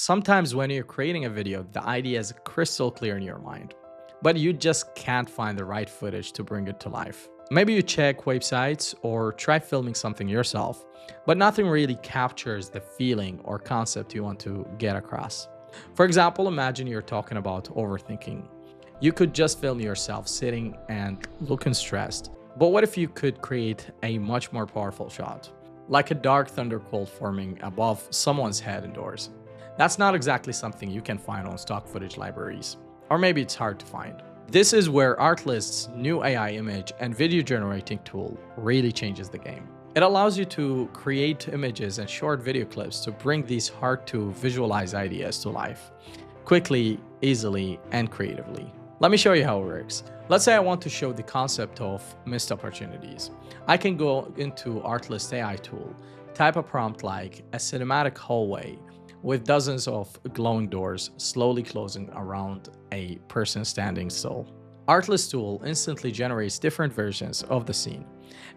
Sometimes when you're creating a video, the idea is crystal clear in your mind, but you just can't find the right footage to bring it to life. Maybe you check websites or try filming something yourself, but nothing really captures the feeling or concept you want to get across. For example, imagine you're talking about overthinking. You could just film yourself sitting and looking stressed, but what if you could create a much more powerful shot, like a dark thundercloud forming above someone's head indoors? That's not exactly something you can find on stock footage libraries, or maybe it's hard to find. This is where Artlist's new AI image and video generating tool really changes the game. It allows you to create images and short video clips to bring these hard to visualize ideas to life, quickly, easily, and creatively. Let me show you how it works. Let's say I want to show the concept of missed opportunities. I can go into Artlist AI tool, type a prompt like a cinematic hallway with dozens of glowing doors slowly closing around a person standing still. Artlist tool instantly generates different versions of the scene.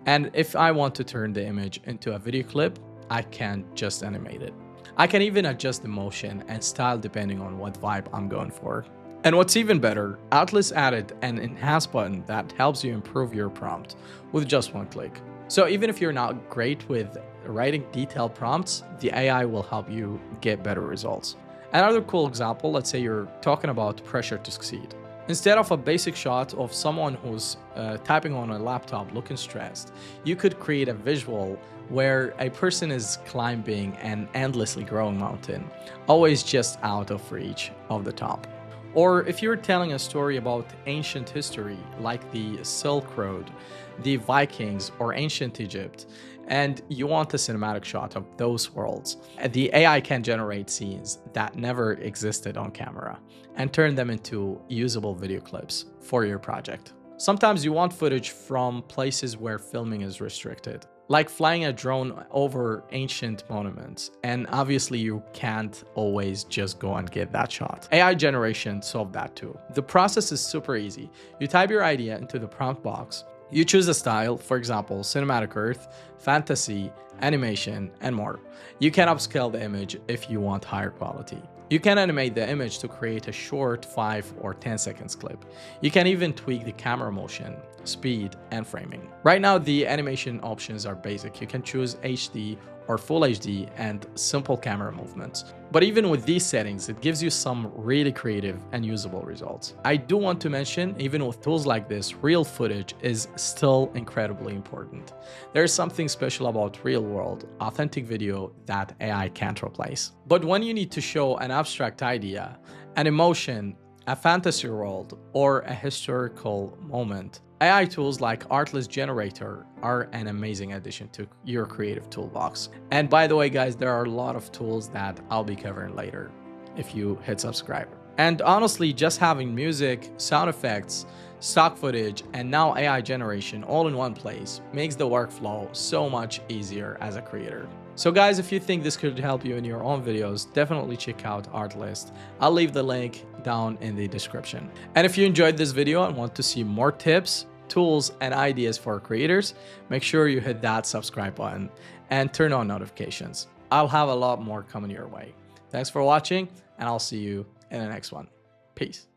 And if I want to turn the image into a video clip, I can just animate it. I can even adjust the motion and style depending on what vibe I'm going for. And what's even better, Artlist added an enhance button that helps you improve your prompt with just one click. So even if you're not great with writing detailed prompts, the AI will help you get better results. Another cool example, let's say you're talking about pressure to succeed. Instead of a basic shot of someone who's typing on a laptop looking stressed, you could create a visual where a person is climbing an endlessly growing mountain, always just out of reach of the top. Or if you're telling a story about ancient history like the Silk Road, the Vikings, or ancient Egypt, and you want a cinematic shot of those worlds, the AI can generate scenes that never existed on camera and turn them into usable video clips for your project. Sometimes you want footage from places where filming is restricted, like flying a drone over ancient monuments, and obviously you can't always just go and get that shot. AI generation solved that too. The process is super easy. You type your idea into the prompt box, you choose a style, for example, cinematic earth, fantasy, animation, and more. You can upscale the image if you want higher quality. You can animate the image to create a short 5 or 10 seconds clip. You can even tweak the camera motion, speed, and framing. Right now, the animation options are basic. You can choose HD or Full HD and simple camera movements. But even with these settings, it gives you some really creative and usable results. I do want to mention, even with tools like this, real footage is still incredibly important. There's something special about real-world, authentic video that AI can't replace. But when you need to show an abstract idea, an emotion, a fantasy world, or a historical moment, AI tools like Artlist Generator are an amazing addition to your creative toolbox. And by the way, guys, there are a lot of tools that I'll be covering later if you hit subscribe. And honestly, just having music, sound effects, stock footage, and now AI generation all in one place makes the workflow so much easier as a creator. So guys, if you think this could help you in your own videos, definitely check out Artlist. I'll leave the link down in the description. And if you enjoyed this video and want to see more tips, tools, and ideas for creators, make sure you hit that subscribe button and turn on notifications. I'll have a lot more coming your way. Thanks for watching, and I'll see you in the next one. Peace.